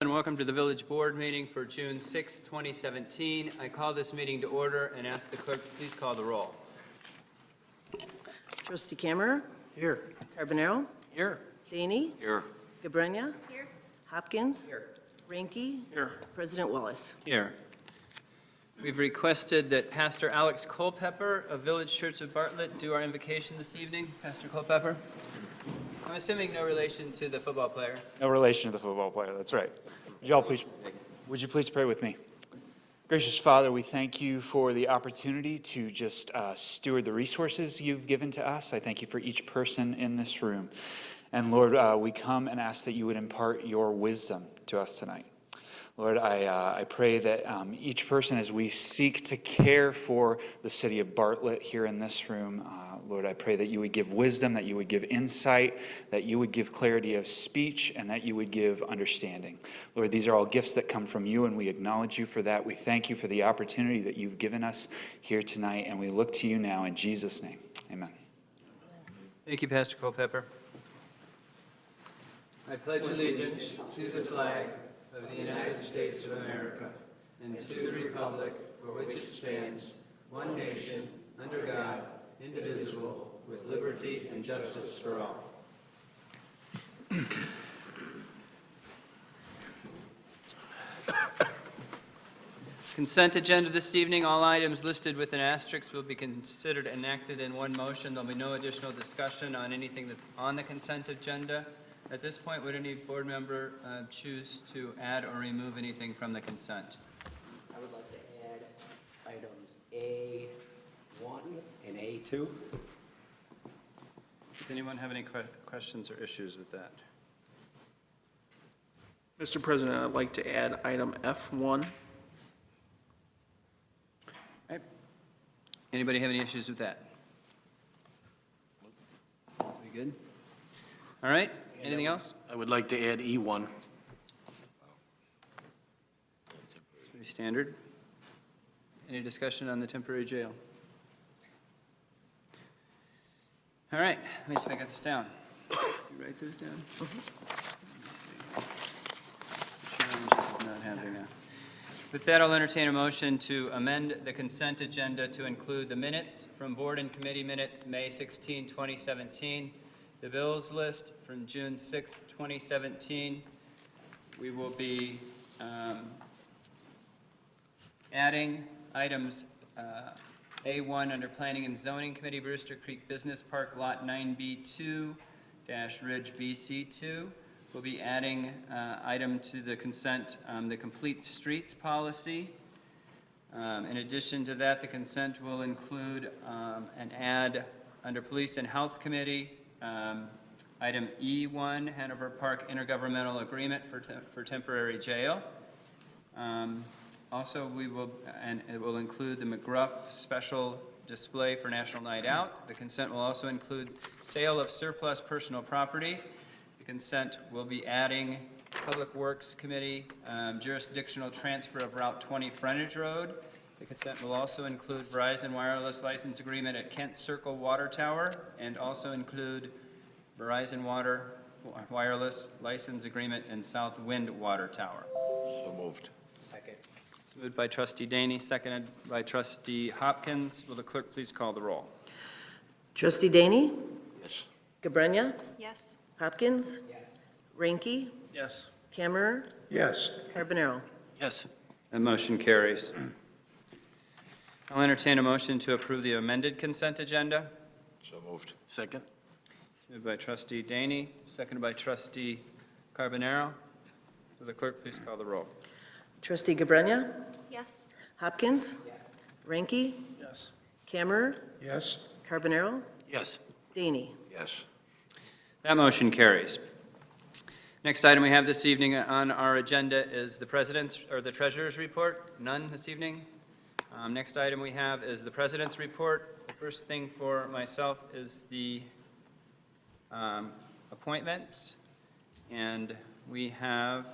And welcome to the Village Board meeting for June 6, 2017. I call this meeting to order and ask the clerk to please call the roll. Trustee Kammerer? Here. Carbonaro? Here. Daney? Here. Gabrenia? Here. Hopkins? Here. Ranky? Here. President Wallace. Here. We've requested that Pastor Alex Culpepper of Village Church of Bartlett do our invocation this evening. Pastor Culpepper? I'm assuming no relation to the football player. No relation to the football player, that's right. Would you please pray with me? Gracious Father, we thank you for the opportunity to just steward the resources you've given to us. I thank you for each person in this room. And Lord, we come and ask that you would impart your wisdom to us tonight. Lord, I pray that each person, as we seek to care for the city of Bartlett here in this room, Lord, I pray that you would give wisdom, that you would give insight, that you would give clarity of speech, and that you would give understanding. Lord, these are all gifts that come from you, and we acknowledge you for that. We thank you for the opportunity that you've given us here tonight, and we look to you now in Jesus' name. Amen. Thank you, Pastor Culpepper. I pledge allegiance to the flag of the United States of America and to the republic for which it stands, one nation, under God, indivisible, with liberty and justice for all. Consent agenda this evening. All items listed with an asterisk will be considered enacted in one motion. There'll be no additional discussion on anything that's on the consent agenda. At this point, would any board member choose to add or remove anything from the consent? I would like to add items A1 and A2. Does anyone have any questions or issues with that? Mr. President, I'd like to add item F1. Right. Anybody have any issues with that? We good? All right. Anything else? I would like to add E1. Pretty standard. Any discussion on the temporary jail? All right. Let me see if I got this down. You write those down? Let me see. Challenges of not having a. With that, I'll entertain a motion to amend the consent agenda to include the minutes from board and committee minutes, May 16, 2017. The bills list from June 6, 2017. We will be adding items A1 under Planning and Zoning Committee, Brewster Creek Business Park, Lot 9B2, Ridge BC2. We'll be adding item to the consent, the Complete Streets policy. In addition to that, the consent will include an add under Police and Health Committee, item E1, Hanover Park Intergovernmental Agreement for temporary jail. Also, we will, and it will include the McGruff Special Display for National Night Out. The consent will also include sale of surplus personal property. The consent will be adding Public Works Committee, jurisdictional transfer of Route 20 Frontage Road. The consent will also include Verizon Wireless License Agreement at Kent Circle Water Tower, and also include Verizon Wireless License Agreement in South Wind Water Tower. So moved. Second. It's moved by Trustee Daney, seconded by Trustee Hopkins. Will the clerk please call the roll? Trustee Daney? Yes. Gabrenia? Yes. Hopkins? Yes. Ranky? Yes. Kammerer? Yes. Carbonaro? Yes. That motion carries. I'll entertain a motion to approve the amended consent agenda. So moved. Second. Moved by Trustee Daney, seconded by Trustee Carbonaro. Will the clerk please call the roll? Trustee Gabrenia? Yes. Hopkins? Ranky? Yes. Kammerer? Yes. Carbonaro? Yes. Daney? Yes. That motion carries. Next item we have this evening on our agenda is the President's or the Treasurer's report. None this evening. Next item we have is the President's report. The first thing for myself is the appointments, and we have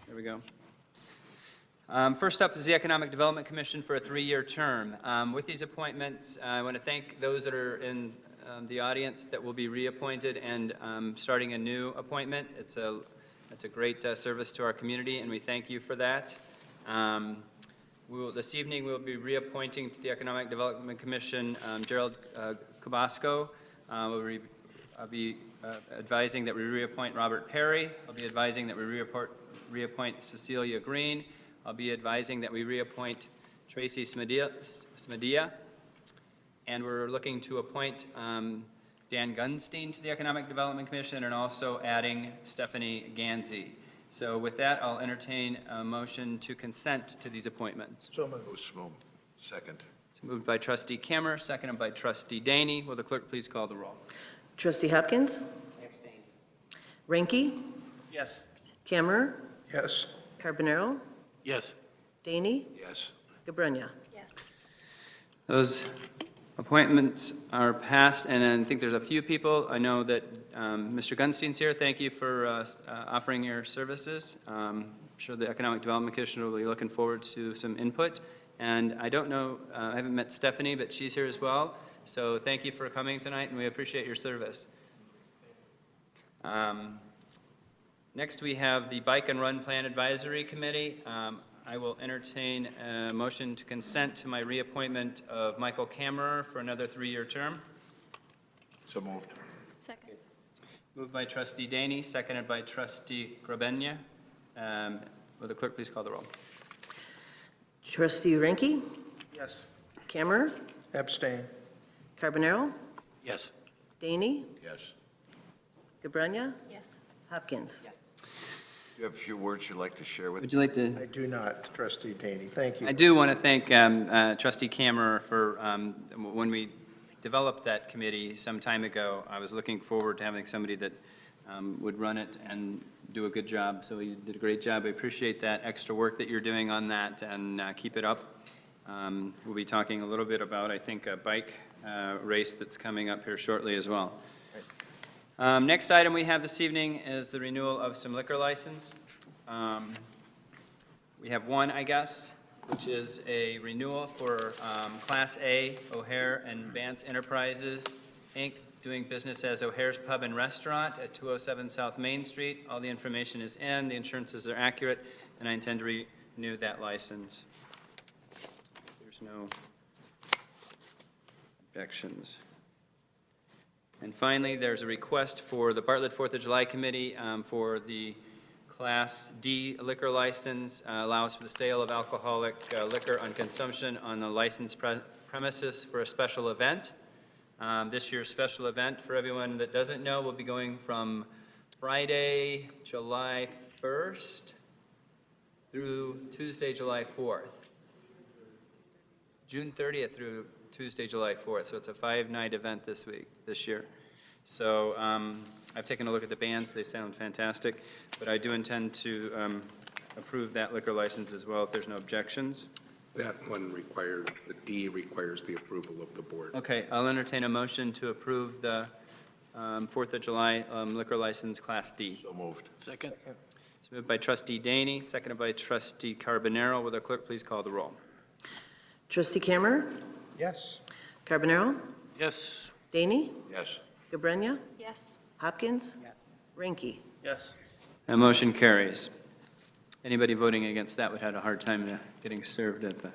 there we go. First up is the Economic Development Commission for a 3-year term. With these appointments, I want to thank those that are in the audience that will be reappointed and starting a new appointment. It's a great service to our community, and we thank you for that. This evening, we'll be reappointing to the Economic Development Commission Gerald Cabasco. I'll be advising that we reappoint Robert Perry. I'll be advising that we reappoint Cecilia Green. I'll be advising that we reappoint Tracy Smadia. And we're looking to appoint Dan Gunstein to the Economic Development Commission and also adding Stephanie Gansey. So with that, I'll entertain a motion to consent to these appointments. So moved. Second. It's moved by Trustee Kimmer, seconded by Trustee Daney. Will the clerk please call the roll? Trustee Hopkins, Abstain. Ranky, Yes. Cammer, Yes. Carbonaro, Yes. Daney, Yes. Gabrania. Yes. Those appointments are passed, and I think there's a few people. I know that Mr. Gunstein's here. Thank you for offering your services. I'm sure the Economic Development Commission will be looking forward to some input. And I don't know, I haven't met Stephanie, but she's here as well. So thank you for coming tonight, and we appreciate your service. Next, we have the Bike and Run Plan Advisory Committee. I will entertain a motion to consent to my reappointment of Michael Kammerer for another 3-year term. So moved. Second. Moved by Trustee Daney, seconded by Trustee Grabenya. Will the clerk please call the roll? Trustee Ranky, Yes. Cammer, Abstain. Carbonaro, Yes. Daney, Yes. Gabrania, Yes. Hopkins. You have a few words you'd like to share with? Would you like to? I do not, Trustee Daney. Thank you. I do want to thank Trustee Kammerer for, when we developed that committee some time ago, I was looking forward to having somebody that would run it and do a good job. So you did a great job. I appreciate that extra work that you're doing on that, and keep it up. We'll be talking a little bit about, I think, a bike race that's coming up here shortly as well. Next item we have this evening is the renewal of some liquor license. We have one, I guess, which is a renewal for Class A O'Hare and Vance Enterprises, Inc., doing business as O'Hare's Pub and Restaurant at 207 South Main Street. All the information is in, the insurances are accurate, and I intend to renew that license. There's no objections. And finally, there's a request for the Bartlett 4th of July Committee for the Class D liquor license, allows for the sale of alcoholic liquor on consumption on a licensed premises for a special event. This year's special event, for everyone that doesn't know, will be going from Friday, July 1st through Tuesday, July 4th. June 30th through Tuesday, July 4th. So it's a 5-night event this year. So I've taken a look at the bands. They sound fantastic. But I do intend to approve that liquor license as well if there's no objections. That one requires, the D requires the approval of the board. Okay, I'll entertain a motion to approve the 4th of July liquor license Class D. So moved. Second. It's moved by Trustee Daney, seconded by Trustee Carbonaro. Will the clerk please call the roll? Trustee Cammer, Yes. Carbonaro, Yes. Daney, Yes. Gabrania, Yes. Hopkins, Ranky. Yes. That motion carries. Anybody voting against that would have a hard time getting served at the...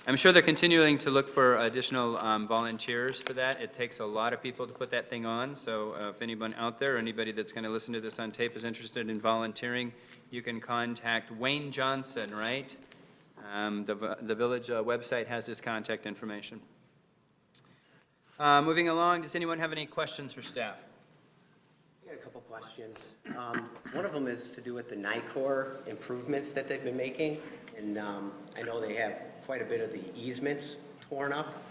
I'm sure they're continuing to look for additional volunteers for that. It takes a lot of people to put that thing on, so if anyone out there, or anybody that's going to listen to this on tape is interested in volunteering, you can contact Wayne Johnson, right? The village website has his contact information. Moving along, does anyone have any questions for staff? I got a couple questions. One of them is to do with the NICOR improvements that they've been making, and I know they have quite a bit of the easements torn up.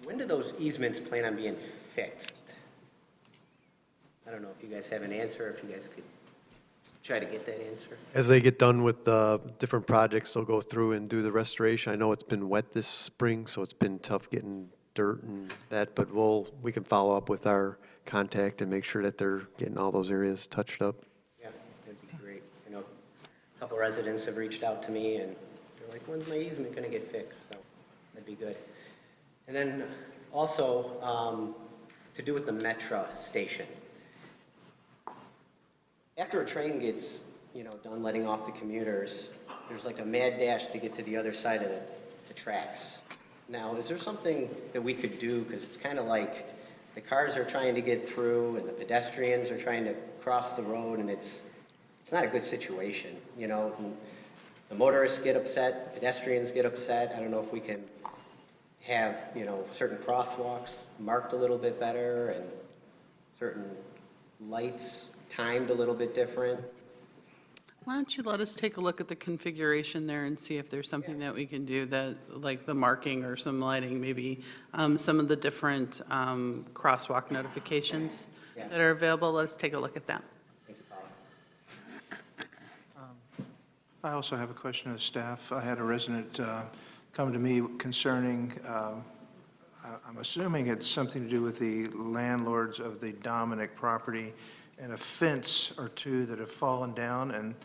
When do those easements plan on being fixed? I don't know if you guys have an answer, if you guys could try to get that answer. As they get done with the different projects, they'll go through and do the restoration. I know it's been wet this spring, so it's been tough getting dirt and that, but we can follow up with our contact and make sure that they're getting all those areas touched up. Yeah, that'd be great. I know a couple residents have reached out to me, and they're like, when's my easement gonna get fixed? So that'd be good. And then Also, to do with the Metro station. After a train gets, done letting off the commuters, there's like a mad dash to get to the other side of the tracks. Now, is there something that we could do, because it's kind of like the cars are trying to get through and the pedestrians are trying to cross the road, and it's not a good situation, The motorists get upset, the pedestrians get upset. I don't know if we can have, certain crosswalks marked a little bit better and certain lights timed a little bit different. Why don't you let us take a look at the configuration there and see if there's something that we can do that, like the marking or some lighting, maybe some of the different crosswalk notifications Yeah. that are available. Let us take a look at that. Thank you, Paula. I also have a question of staff. I had a resident come to me concerning, I'm assuming it's something to do with the landlords of the Dominic property and a fence or two that have fallen down and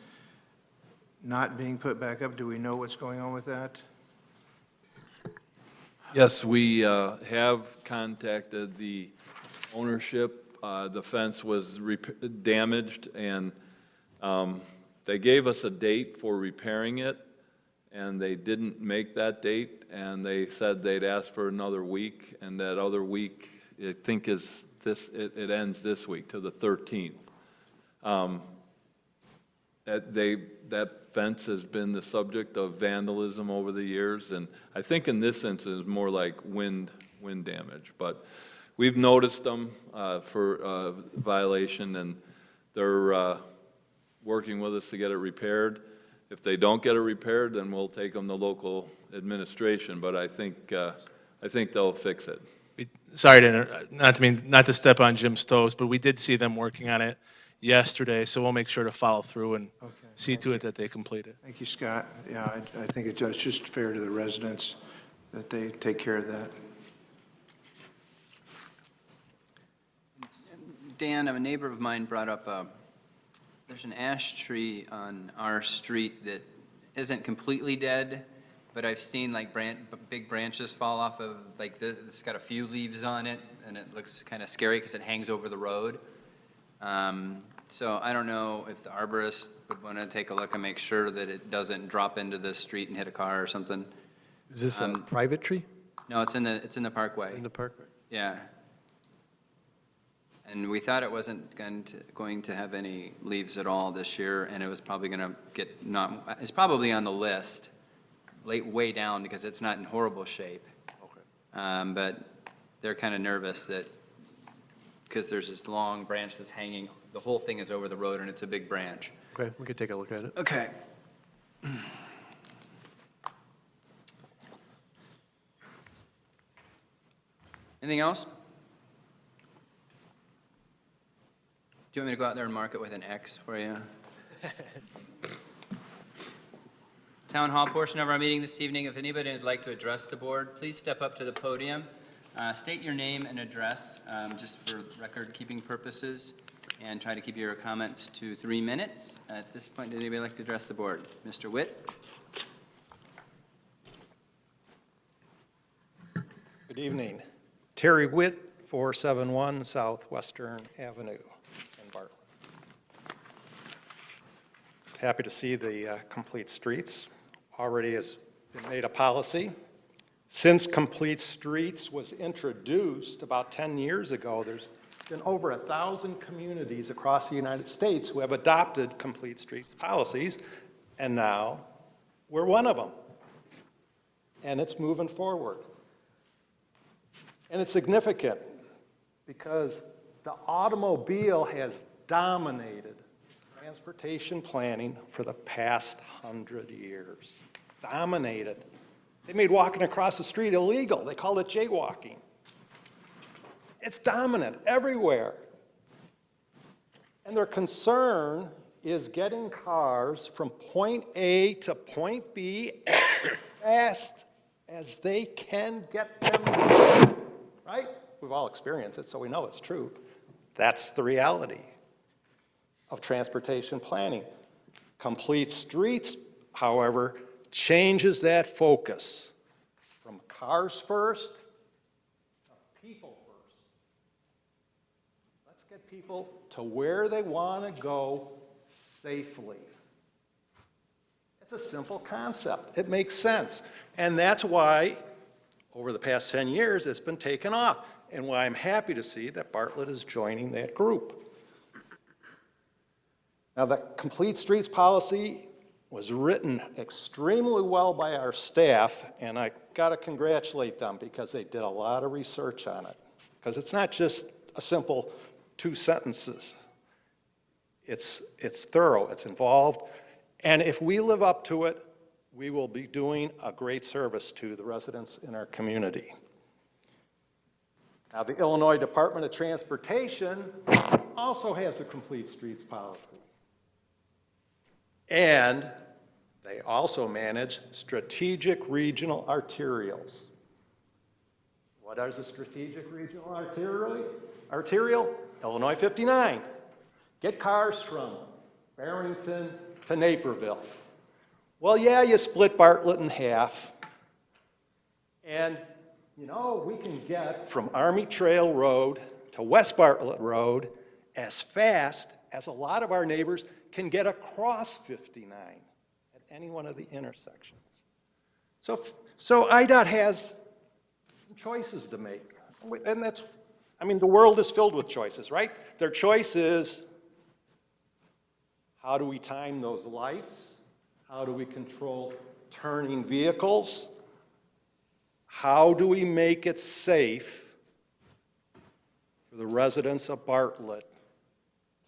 not being put back up. Do we know what's going on with that? Yes, we have contacted the ownership. The fence was damaged, and they gave us a date for repairing it, and they didn't make that date, and they said they'd ask for another week, and that other week, I think is this, it ends this week, to the 13th. That fence has been the subject of vandalism over the years, and I think in this instance, more like wind damage. But we've noticed them for violation, and they're working with us to get it repaired. If they don't get it repaired, then we'll take them to local administration, but I think they'll fix it. Sorry not to step on Jim's toes, but we did see them working on it yesterday, so we'll make sure to follow through and see to it that they complete it. Thank you, Scott. Yeah, I think it's just fair to the residents that they take care of that. Dan, a neighbor of mine brought up, there's an ash tree on our street that isn't completely dead, but I've seen like big branches fall off of, like, it's got a few leaves on it, and it looks kind of scary because it hangs over the road. So I don't know if the arborist would want to take a look and make sure that it doesn't drop into the street and hit a car or something. Is this a private tree No, it's in the parkway. in the parkway? Yeah. And we thought it wasn't going to have any leaves at all this year, and it was probably going to it's probably on the list, way down, because it's not in horrible shape. Okay. But they're kind of nervous that, because there's this long branch that's hanging, the whole thing is over the road, and it's a big branch. Okay, we could take a look at it. Okay. Anything else? Do you want me to go out there and mark it with an X for you? Town hall portion of our meeting this evening. If anybody would like to address the board, please step up to the podium. State your name and address, just for record-keeping purposes, and try to keep your comments to 3 minutes. At this point, does anybody like to address the board? Mr. Witt? Good evening. Terry Witt, 471 Southwestern Avenue in Bartlett. Happy to see the complete streets. Already has been made a policy. Since Complete Streets was introduced about 10 years ago, there's been over 1,000 communities across the United States who have adopted Complete Streets policies, and now we're one of them. And it's moving forward. And it's significant because the automobile has dominated transportation planning for the past 100 years. Dominated. They made walking across the street illegal. They called it jaywalking. It's dominant everywhere. And their concern is getting cars from point A to point B as fast as they can get them, right? We've all experienced it, so we know it's true. That's the reality of transportation planning. Complete Streets, however, changes that focus from cars first to Let's get people to where they want to go safely. It's a simple concept. It makes sense. And that's why, over the past 10 years, it's been taken off, and why I'm happy to see that Bartlett is joining that group. Now, the Complete Streets policy was written extremely well by our staff, and I got to congratulate them because they did a lot of research on it. Because it's not just a simple 2 sentences. It's thorough, it's involved, and if we live up to it, we will be doing a great service to the residents in our community. Now, the Illinois Department of Transportation also has a Complete Streets policy. And they also manage strategic regional arterials. What is a strategic regional arterial? Illinois 59. Get cars from Barrington to Naperville. Well, yeah, you split Bartlett in half. And, you know, we can get from Army Trail Road to West Bartlett Road as fast as a lot of our neighbors can get across 59 at any one of the intersections. So IDOT has choices to make. And that's, I mean, the world is filled with choices, right? Their choice is, how do we time those lights? How do we control turning vehicles? How do we make it safe for the residents of Bartlett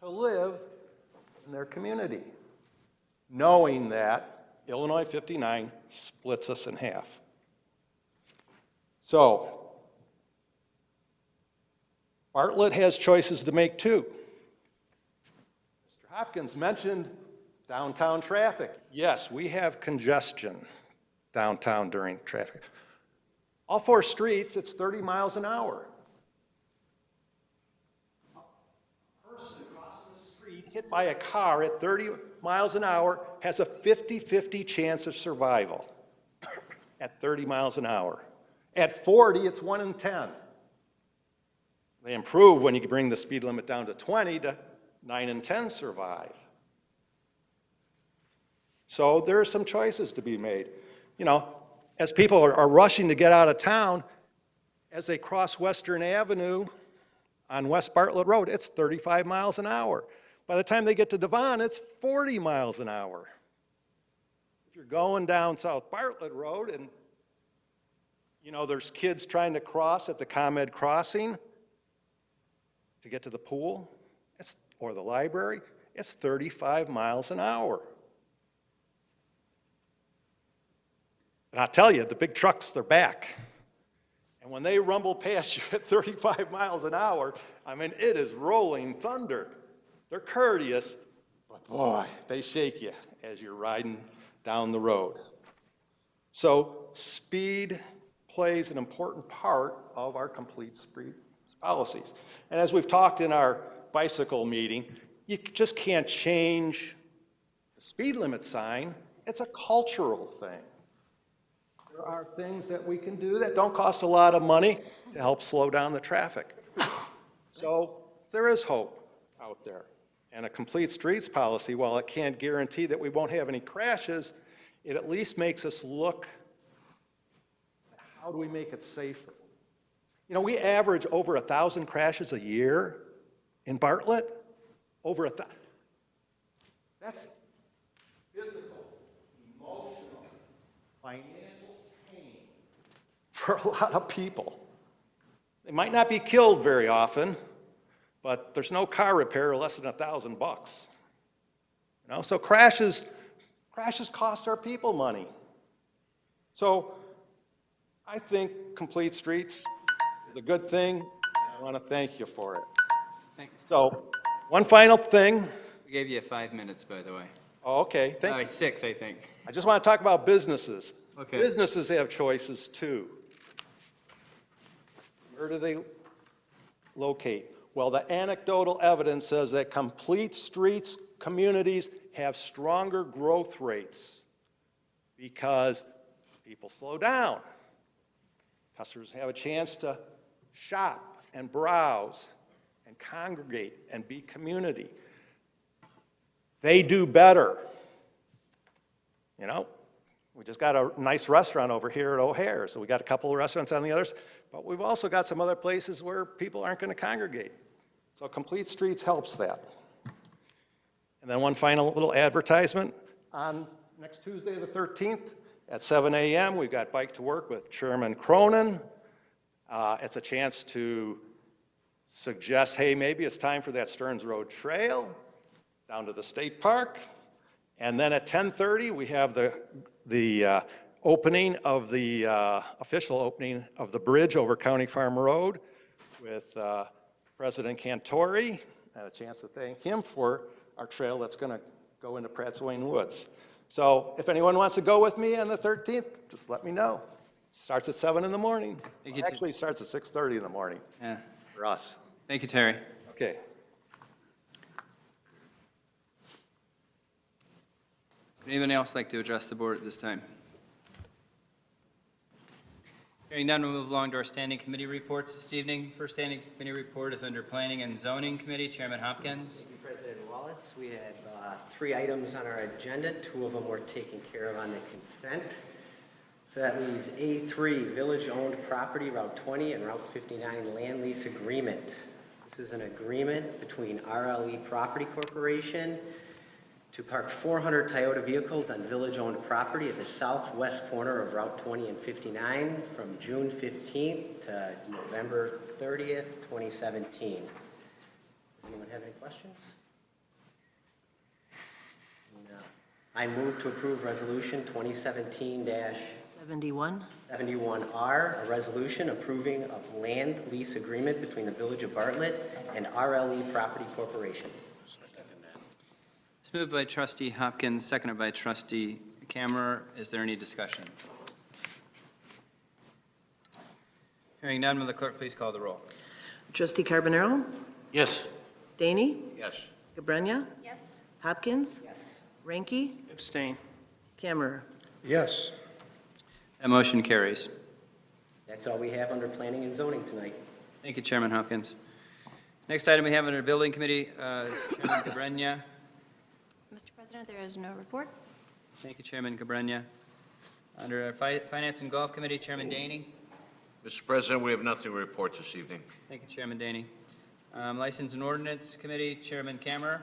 to live in their community, knowing that Illinois 59 splits us in half? So, Bartlett has choices to make too. Mr. Hopkins mentioned downtown traffic. Yes, we have congestion downtown during traffic. All 4 streets, it's 30 miles an hour. A person crossing the street hit by a car at 30 miles an hour has a 50-50 chance of survival at 30 miles an hour. At 40, it's 1 in 10. They improve when you bring the speed limit down to 20 to 9 in 10 survive. So there are some choices to be made. You know, as people are rushing to get out of town, as they cross Western Avenue on West Bartlett Road, it's 35 miles an hour. By the time they get to Devon, it's 40 miles an hour. If you're going down South Bartlett Road and, you know, there's kids trying to cross at the ComEd crossing to get to the pool, or the library, it's 35 miles an hour. And I'll tell you, the big trucks, they're back. And when they rumble past you at 35 miles an hour, I mean, it is rolling thunder. They're courteous, but boy, they shake you as you're riding down the road. So speed plays an important part of our complete street policies. And as we've talked in our bicycle meeting, you just can't change the speed limit sign. It's a cultural thing. There are things that we can do that don't cost a lot of money to help slow down the traffic. So there is hope out there. And a complete streets policy, while it can't guarantee that we won't have any crashes, it at least makes us look at how do we make it safer. You know, we average over 1,000 crashes a year in Bartlett. Over 1,000. That's physical, emotional, financial pain for a lot of people. They might not be killed very often, but there's no car repair less than $1,000. You know, so crashes cost our people money. So I think complete streets is a good thing, and I want to thank you for it. Thanks. So, one final thing. We gave you 5 minutes, by the way. Oh, okay, thank you. 6, I think. I just want to talk about businesses. Okay. Businesses have choices too. Where do they locate? Well, the anecdotal evidence says that complete streets communities have stronger growth rates because people slow down. Customers have a chance to shop and browse and congregate and be community. They do better. You know, we just got a nice restaurant over here at O'Hare, so we got a couple of restaurants on the others, but we've also got some other places where people aren't going to congregate. So Complete Streets helps that. And then one final little advertisement. On next Tuesday, the 13th, at 7 a.m., we've got Bike to Work with Chairman Cronin. It's a chance to suggest, hey, maybe it's time for that Stearns Road Trail down to the state park. And then at 10:30, we have the opening of the official opening of the bridge over County Farm Road with President Cantori, and a chance to thank him for our trail that's going to go into Pratt's Wayne Woods. So if anyone wants to go with me on the 13th, just let me know. It starts at 7 in the morning. Actually, it starts at 6:30 in the morning for us. Thank you, Terry. Okay. Would anyone else like to address the board at this time? Hearing none, we'll move along to our standing committee reports this evening. First standing committee report is under Planning and Zoning Committee. Chairman Hopkins. Thank you, President Wallace. We have 3 items on our agenda. 2 of them were taken care of on the consent. So that leaves A3, Village-Owned Property, Route 20 and Route 59 Land Lease Agreement. This is an agreement between RLE Property Corporation to park 400 Toyota vehicles on village-owned property at the southwest corner of Route 20 and 59 from June 15th to November 30th, 2017. Anyone have any questions? No. I move to approve Resolution 2017-71R, 71. a resolution approving of land lease agreement between the Village of Bartlett and RLE Property Corporation. It's moved by Trustee Hopkins, seconded by Trustee Kammerer. Is there any discussion? Hearing none, will the clerk please call the roll? Trustee Carbonaro? Yes. Daney? Yes. Cabrera? Yes. Hopkins? Yes. Ranky? Abstain. Kammerer? Yes. That motion carries. That's all we have under Planning and Zoning tonight. Thank you, Chairman Hopkins. Next item we have under Building Committee, Chairman Cabrera. Mr. President, there is no report. Thank you, Chairman Cabrera. Under Finance and Golf Committee, Chairman Daney. Mr. President, we have nothing to report this evening. Thank you, Chairman Daney. License and Ordinance Committee, Chairman Kammerer.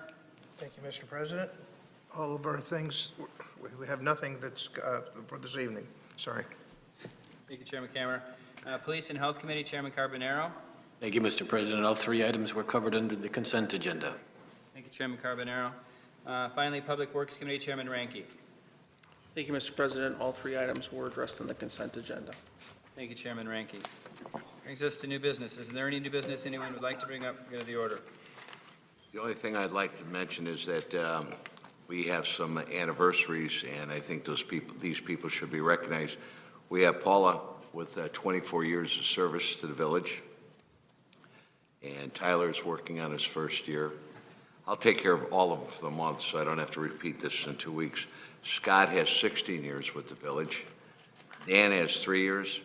Thank you, Mr. President. All of our things, we have nothing that's for this evening. Sorry. Thank you, Chairman Kammerer. Police and Health Committee, Chairman Carbonaro. Thank you, Mr. President. All 3 items were covered under the consent agenda. Thank you, Chairman Carbonaro. Finally, Public Works Committee, Chairman Ranky. Thank you, Mr. President. All 3 items were addressed on the consent agenda. Thank you, Chairman Ranky. Brings us to new business. Is there any new business anyone would like to bring up for good of the order? The only thing I'd like to mention is that we have some anniversaries, and I think these people should be recognized. We have Paula with 24 years of service to the village, and Tyler's working on his first year. I'll take care of all of the months, so I don't have to repeat this in 2 weeks. Scott has 16 years with the village. Dan has 3 years.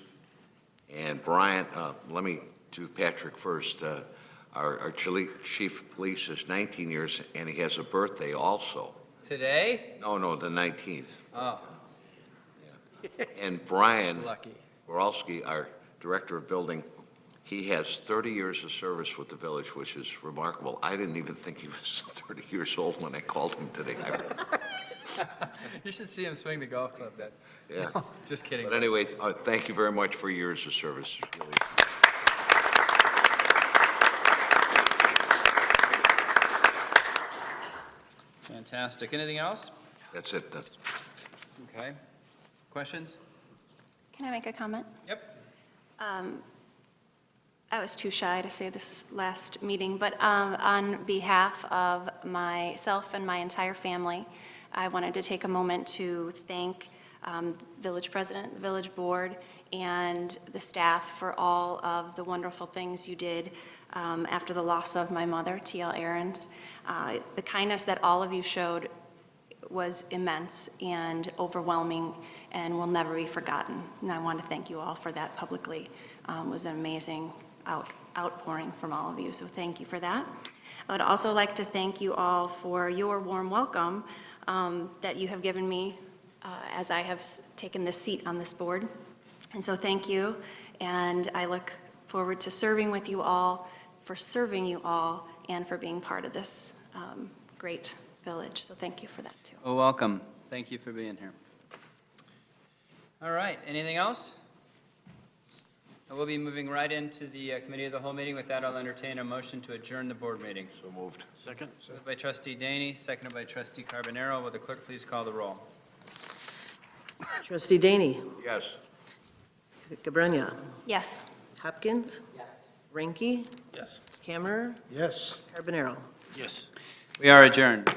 And Brian, let me do Patrick first. Our chief of police is 19 years, and he has a birthday also. Today? No, the 19th. Oh. Yeah. And Brian Lucky. Borowski, our director of building, he has 30 years of service with the village, which is remarkable. I didn't even think he was 30 years old when I called him today. You should see him swing the golf club then. Yeah. Just kidding. But anyway, thank you very much for your years of service. Really. Fantastic. Anything else? That's it. Okay. Questions? Can I make a comment? Yep. I was too shy to say this last meeting, but on behalf of myself and my entire family, I wanted to take a moment to thank Village President, the Village Board, and the staff for all of the wonderful things you did after the loss of my mother, T.L. Ahrens. The kindness that all of you showed was immense and overwhelming and will never be forgotten. And I want to thank you all for that publicly. It was an amazing outpouring from all of you, so thank you for that. I would also like to thank you all for your warm welcome that you have given me as I have taken this seat on this board. And so thank you, and I look forward to serving with you all, for serving you all, and for being part of this great village. So thank you for that, too. Well, welcome. Thank you for being here. All right, anything else? We'll be moving right into the Committee of the Whole meeting. With that, I'll entertain a motion to adjourn the board meeting. So moved. Second? Moved by trustee Daney, seconded by trustee Carbonaro. Will the clerk please call the roll? Trustee Daney. Yes. Cabrera. Yes. Hopkins. Yes. Ranky. Yes. Camera. Yes. Carbonaro. Yes. We are adjourned.